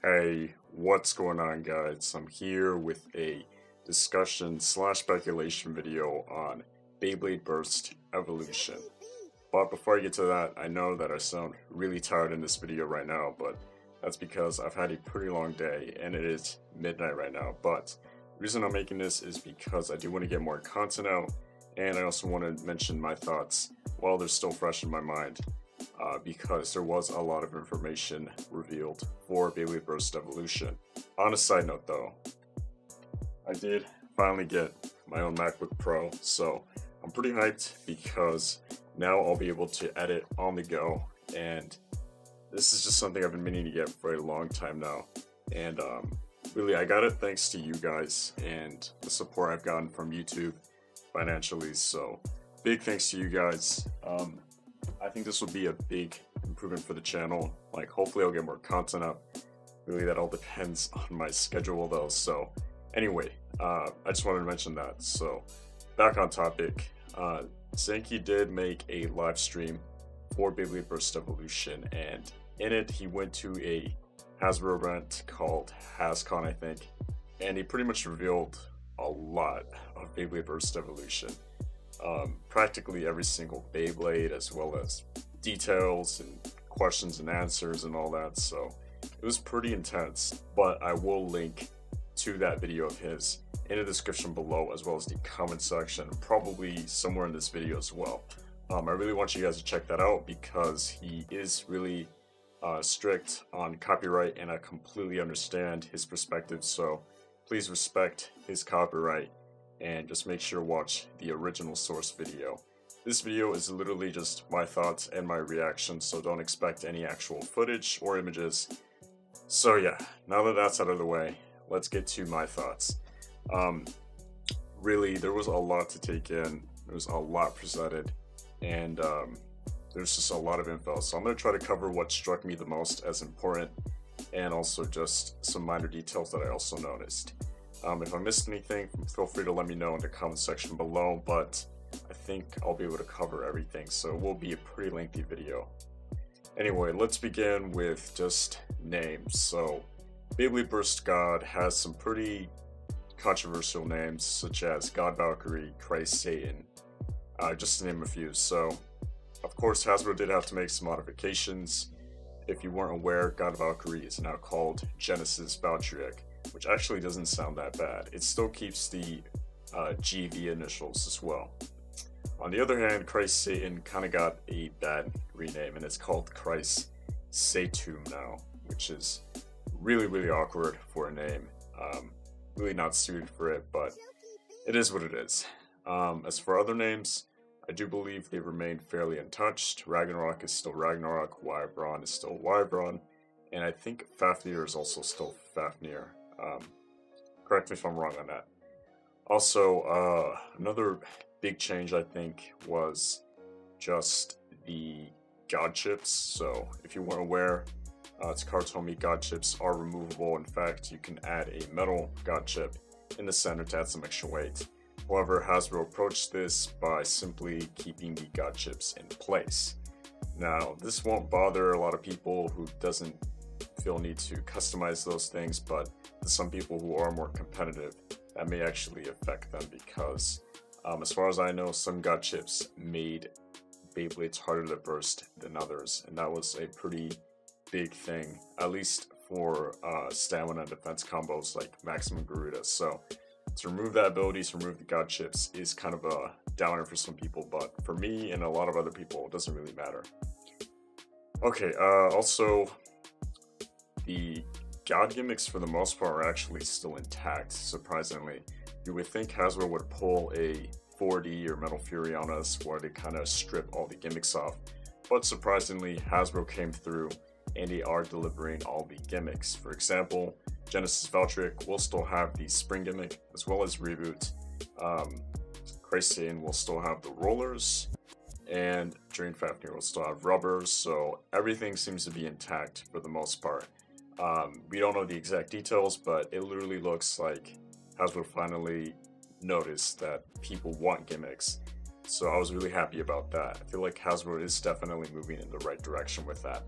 Hey, what's going on, guys? I'm here with a discussion slash speculation video on Beyblade Burst Evolution. But before I get to that, I know that I sound really tired in this video right now, but that's because I've had a pretty long day and it is midnight right now. But the reason I'm making this is because I do want to get more content out, and I also want to mention my thoughts while they're still fresh in my mind. Because there was a lot of information revealed for Beyblade Burst Evolution. On a side note though, I did finally get my own MacBook Pro, so I'm pretty hyped because now I'll be able to edit on the go, and this is just something I've been meaning to get for a long time now. And really, I got it thanks to you guys and the support I've gotten from YouTube financially, so big thanks to you guys. I think this will be a big improvement for the channel. Like, hopefully I'll get more content up. Really, that all depends on my schedule though. So anyway, I just wanted to mention that. So back on topic, Zankye did make a live stream for Beyblade Burst Evolution, and in it he went to a Hasbro event called HasCon, I think, and he pretty much revealed a lot of Beyblade Burst Evolution. Practically every single Beyblade, as well as details and questions and answers and all that, so it was pretty intense. But I will link to that video of his in the description below, as well as the comment section, probably somewhere in this video as well. I really want you guys to check that out because he is really strict on copyright, and I completely understand his perspective, so please respect his copyright and just make sure to watch the original source video. This video is literally just my thoughts and my reactions, so don't expect any actual footage or images. So yeah, now that that's out of the way, let's get to my thoughts. Really, there was a lot to take in. There was a lot presented, and there's just a lot of info. So I'm going to try to cover what struck me the most as important, and also just some minor details that I also noticed. If I missed anything, feel free to let me know in the comment section below, but I think I'll be able to cover everything, so it will be a pretty lengthy video. Anyway, let's begin with just names. So Beyblade Burst God has some pretty controversial names, such as God Valkyrie, Christ Satan, just to name a few. So of course Hasbro did have to make some modifications. If you weren't aware, God Valkyrie is now called Genesis Valkyric, which actually doesn't sound that bad. It still keeps the GV initials as well. On the other hand, Christ Satan kind of got a bad rename, and it's called Christ Satum now, which is really awkward for a name. Really not suited for it, but it is what it is. As for other names, I do believe they remain fairly untouched. Ragnarok is still Ragnarok, Wybron is still Wybron, and I think Fafnir is also still Fafnir. Correct me if I'm wrong on that. Also, another big change I think was just the god chips. So if you weren't aware, Takara god chips are removable. In fact, you can add a metal god chip in the center to add some extra weight. However, Hasbro approached this by simply keeping the god chips in place. Now, this won't bother a lot of people who doesn't feel need to customize those things, but to some people who are more competitive, that may actually affect them because as far as I know, some god chips made Beyblades harder to burst than others, and that was a pretty big thing, at least for stamina and defense combos like Maximum Garuda. So to remove that ability, to remove the god chips, is kind of a downer for some people, but for me and a lot of other people, it doesn't really matter. Okay, also, the god gimmicks for the most part are actually still intact, surprisingly. You would think Hasbro would pull a 4D or Metal Fury on us where they kind of strip all the gimmicks off, but surprisingly Hasbro came through and they are delivering all the gimmicks. For example, Genesis Valkyric will still have the spring gimmick as well as Reboot. Christ Satan will still have the rollers, and Drain Fafnir will still have rubbers, so everything seems to be intact for the most part. We don't know the exact details, but it literally looks like Hasbro finally noticed that people want gimmicks. So I was really happy about that. I feel like Hasbro is definitely moving in the right direction with that.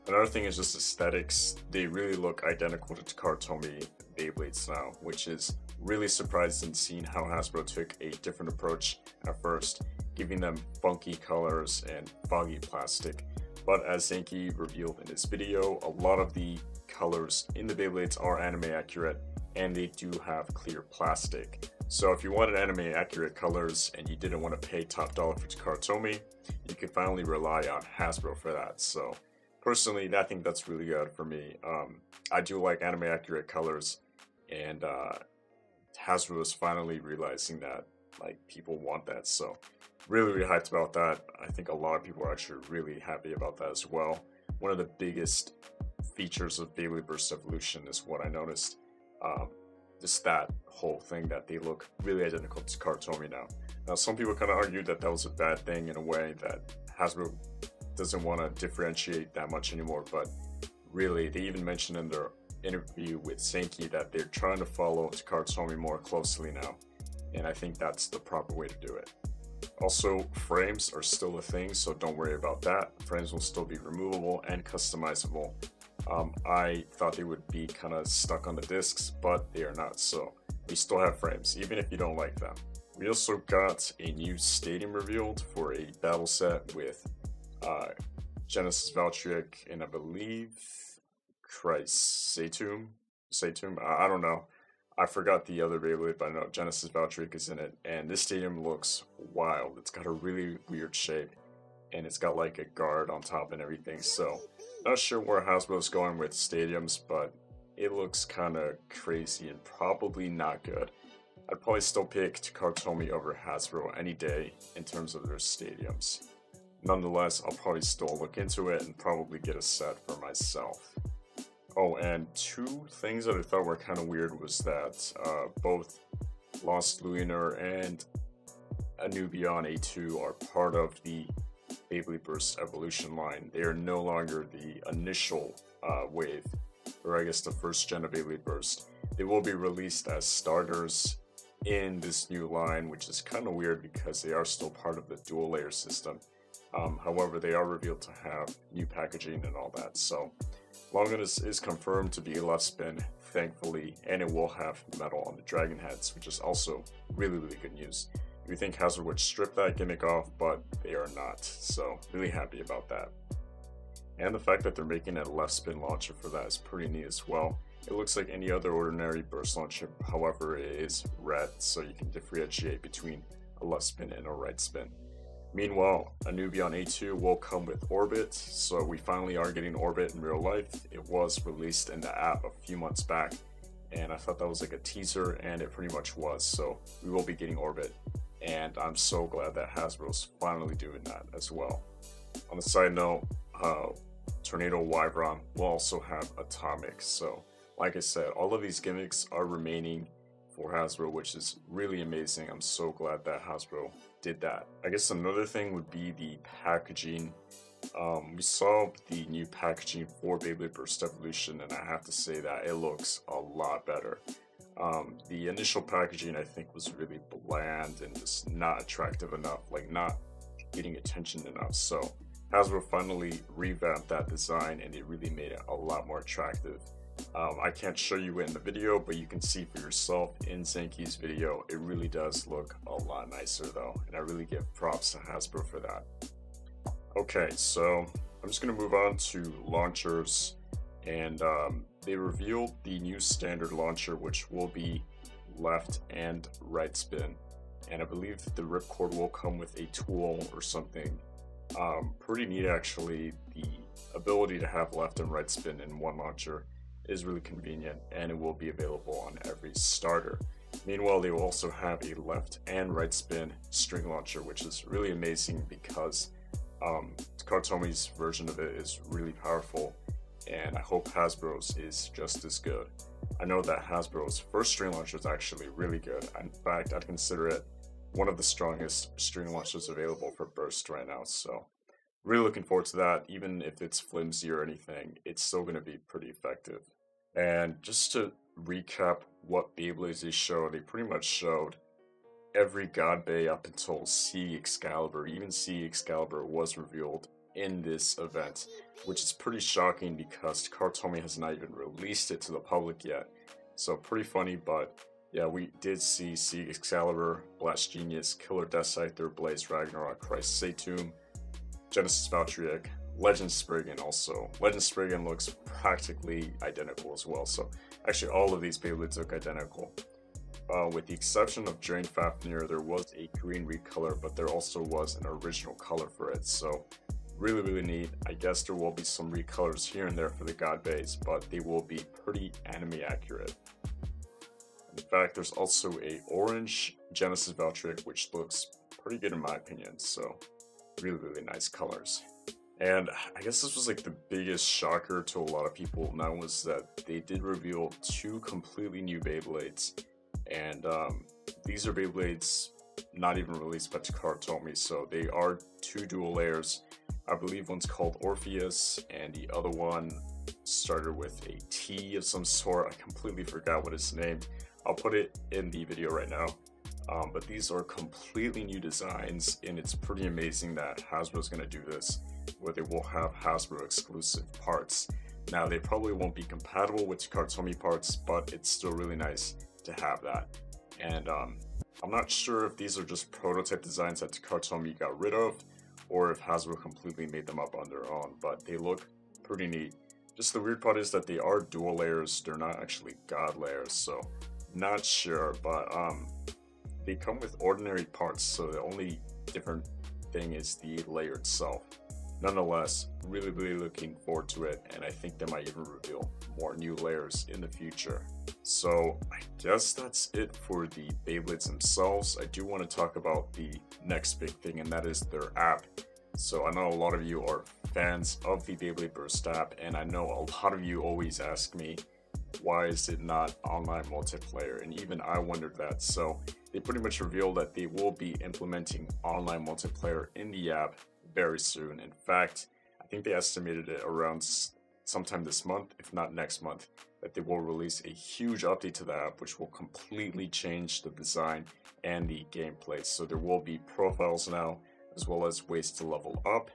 Another thing is just aesthetics. They really look identical to Kartomi Beyblades now, which is really surprising seeing how Hasbro took a different approach at first, giving them funky colors and foggy plastic. But as zankye revealed in his video, a lot of the colors in the Beyblades are anime accurate, and they do have clear plastic. So if you wanted anime accurate colors and you didn't want to pay top dollar for Kartomi, you can finally rely on Hasbro for that. So personally, I think that's really good for me. I do like anime accurate colors, and Hasbro is finally realizing that like people want that. So really hyped about that. I think a lot of people are actually really happy about that as well. One of the biggest features of Beyblade Burst Evolution is what I noticed. Just that whole thing that they look really identical to Kartomi now. Now, some people kind of argued that that was a bad thing in a way, that Hasbro doesn't want to differentiate that much anymore, but really, they even mentioned in their interview with zankye that they're trying to follow Kartomi more closely now, and I think that's the proper way to do it. Also, frames are still a thing, so don't worry about that. Frames will still be removable and customizable. I thought they would be kind of stuck on the discs, but they are not, so we still have frames, even if you don't like them. We also got a new stadium revealed for a battle set with Genesis Valtryek and I believe Satum. I don't know. I forgot the other Beyblade, but I know Genesis Valtryek is in it, and this stadium looks wild. It's got a really weird shape, and it's got like a guard on top and everything, so not sure where Hasbro's going with stadiums, but it looks kind of crazy and probably not good. I'd probably still pick Kartomi over Hasbro any day in terms of their stadiums. Nonetheless, I'll probably still look into it and probably get a set for myself. Oh, and two things that I thought were kind of weird was that both Lost Lunar and Anubion A2 are part of the Beyblade Burst Evolution line. They are no longer the initial wave, or I guess the first gen of Beyblade Burst. They will be released as starters in this new line, which is kind of weird because they are still part of the dual layer system. However, they are revealed to have new packaging and all that. So Longinus is confirmed to be left spin, thankfully, and it will have metal on the dragon heads, which is also really good news. We think Hasbro would strip that gimmick off, but they are not, so really happy about that. And the fact that they're making a left spin launcher for that is pretty neat as well. It looks like any other ordinary burst launcher, however it is red, so you can differentiate between a left spin and a right spin. Meanwhile, Anubion A2 will come with Orbit, so we finally are getting Orbit in real life. It was released in the app a few months back, and I thought that was like a teaser, and it pretty much was, so we will be getting Orbit. And I'm so glad that Hasbro's finally doing that as well. On a side note, Tornado Wyvern will also have Atomic. So, like I said, all of these gimmicks are remaining for Hasbro, which is really amazing. I'm so glad that Hasbro did that. I guess another thing would be the packaging. We saw the new packaging for Beyblade Burst Evolution, and I have to say that it looks a lot better. The initial packaging, I think, was really bland and just not attractive enough, like not getting attention enough. So Hasbro finally revamped that design, and it really made it a lot more attractive. I can't show you it in the video, but you can see for yourself in zankye's video. It really does look a lot nicer though, and I really give props to Hasbro for that. Okay, so I'm just going to move on to launchers, and they revealed the new standard launcher, which will be left and right spin, and I believe the ripcord will come with a tool or something. Pretty neat actually. The ability to have left and right spin in one launcher is really convenient, and it will be available on every starter. Meanwhile, they will also have a left and right spin string launcher, which is really amazing because Kartomi's version of it is really powerful, and I hope Hasbro's is just as good. I know that Hasbro's first string launcher is actually really good. In fact, I'd consider it one of the strongest string launchers available for Burst right now, so really looking forward to that. Even if it's flimsy or anything, it's still going to be pretty effective. And just to recap what Beyblades they showed, they pretty much showed every God Bay up until C Excalibur. Even C Excalibur was revealed in this event, which is pretty shocking because Takara has not even released it to the public yet. So pretty funny, but yeah, we did see Sieg Excalibur, Blast Genius, Killer Death Scyther, Blaze Ragnarok, Christ Satum, Genesis Valkyriek, Legend Spriggan also. Legend Spriggan looks practically identical as well, so actually all of these Beyblades look identical. With the exception of Drain Fafnir, there was a green recolor, but there also was an original color for it, so really neat. I guess there will be some recolors here and there for the God Bays, but they will be pretty anime accurate. In fact, there's also a orange Genesis Valkyriek, which looks pretty good in my opinion, so really nice colors. And I guess this was like the biggest shocker to a lot of people now was that they did reveal 2 completely new Beyblades. And these are Beyblades not even released by Takara, so they are 2 dual layers. I believe one's called Orpheus, and the other one started with a T of some sort. I completely forgot what it's named. I'll put it in the video right now. But these are completely new designs, and it's pretty amazing that Hasbro's going to do this, where they will have Hasbro exclusive parts. Now, they probably won't be compatible with Takara parts, but it's still really nice to have that. And I'm not sure if these are just prototype designs that Takara got rid of, or if Hasbro completely made them up on their own, but they look pretty neat. Just the weird part is that they are dual layers, they're not actually God layers, so not sure, but they come with ordinary parts, so the only different thing is the layer itself. Nonetheless, really looking forward to it, and I think they might even reveal more new layers in the future. So I guess that's it for the Beyblades themselves. I do want to talk about the next big thing, and that is their app. So I know a lot of you are fans of the Beyblade Burst app, and I know a lot of you always ask me, why is it not online multiplayer? And even I wondered that. So they pretty much revealed that they will be implementing online multiplayer in the app very soon. In fact, I think they estimated it around sometime this month, if not next month, that they will release a huge update to the app, which will completely change the design and the gameplay. So there will be profiles now, as well as ways to level up,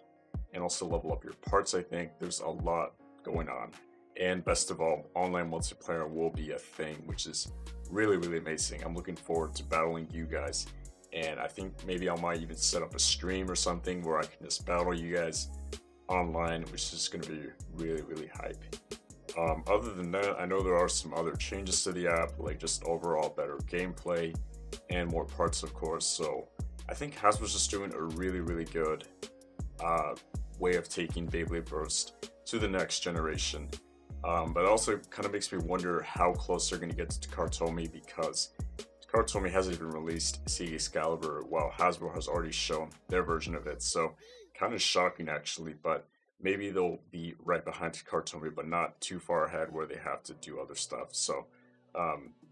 and also level up your parts. I think there's a lot going on. And best of all, online multiplayer will be a thing, which is really amazing. I'm looking forward to battling you guys. And I think maybe I might even set up a stream or something where I can just battle you guys online, which is going to be really hype. Other than that, I know there are some other changes to the app, like just overall better gameplay and more parts, of course. So I think Hasbro's just doing a really good way of taking Beyblade Burst to the next generation. But it also kind of makes me wonder how close they're going to get to Takara, because Takara hasn't even released Sieg Excalibur while Hasbro has already shown their version of it. So kind of shocking actually, but maybe they'll be right behind Takara, but not too far ahead where they have to do other stuff. So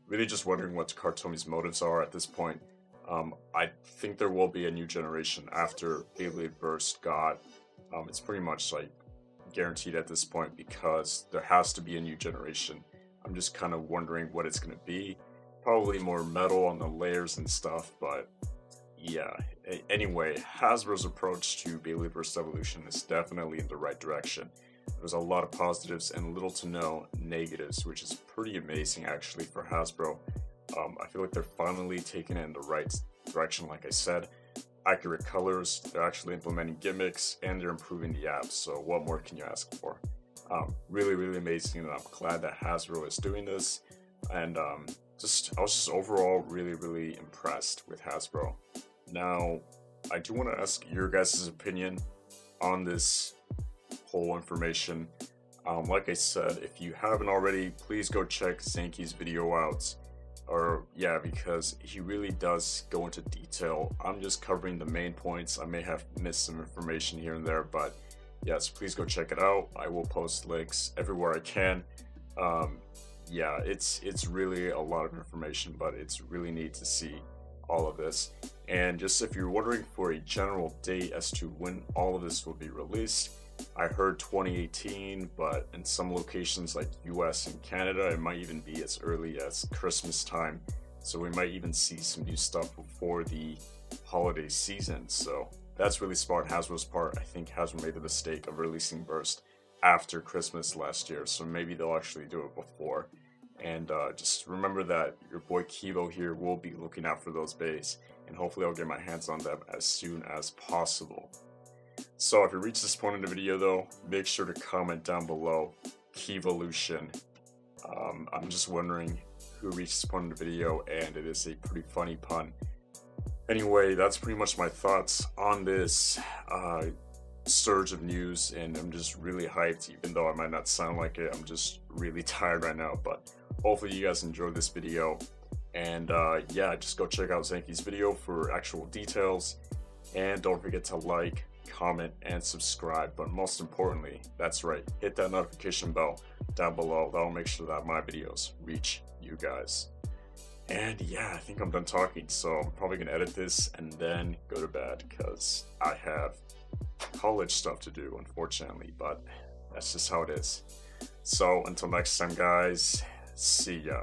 really just wondering what Takara's motives are at this point. I think there will be a new generation after Beyblade Burst got. It's pretty much like guaranteed at this point, because there has to be a new generation. I'm just kind of wondering what it's going to be. Probably more metal on the layers and stuff, but yeah. Anyway, Hasbro's approach to Beyblade Burst Evolution is definitely in the right direction. There's a lot of positives and little to no negatives, which is pretty amazing actually for Hasbro. I feel like they're finally taking it in the right direction, like I said. Accurate colors, they're actually implementing gimmicks, and they're improving the app, so what more can you ask for? Really amazing, and I'm glad that Hasbro is doing this, and I was just overall really impressed with Hasbro. Now, I do want to ask your guys' opinion on this whole information. Like I said, if you haven't already, please go check Zankye's video out. Or yeah, because he really does go into detail. I'm just covering the main points. I may have missed some information here and there, but yes, please go check it out. I will post links everywhere I can. Yeah, it's really a lot of information, but it's really neat to see all of this. And just if you're wondering for a general date as to when all of this will be released, I heard 2018, but in some locations like US and Canada, it might even be as early as Christmas time. So we might even see some new stuff before the holiday season. So That's really smart on Hasbro's part. I think Hasbro made the mistake of releasing Burst after Christmas last year, so maybe they'll actually do it before. And just remember that your boy Kivo here will be looking out for those bays, and hopefully I'll get my hands on them as soon as possible. So if you reach this point in the video though, make sure to comment down below Kivolution. I'm just wondering who reached this point in the video, and it is a pretty funny pun. Anyway, that's pretty much my thoughts on this surge of news, and I'm just really hyped, even though I might not sound like it. I'm just really tired right now, but hopefully you guys enjoyed this video. And yeah, just go check out Zankye's video for actual details, and don't forget to like, comment, and subscribe. But most importantly, that's right, hit that notification bell down below. That'll make sure that my videos reach you guys. And yeah, I think I'm done talking, so I'm probably gonna edit this and then go to bed, because I have college stuff to do, unfortunately, but that's just how it is. So until next time, guys, see ya.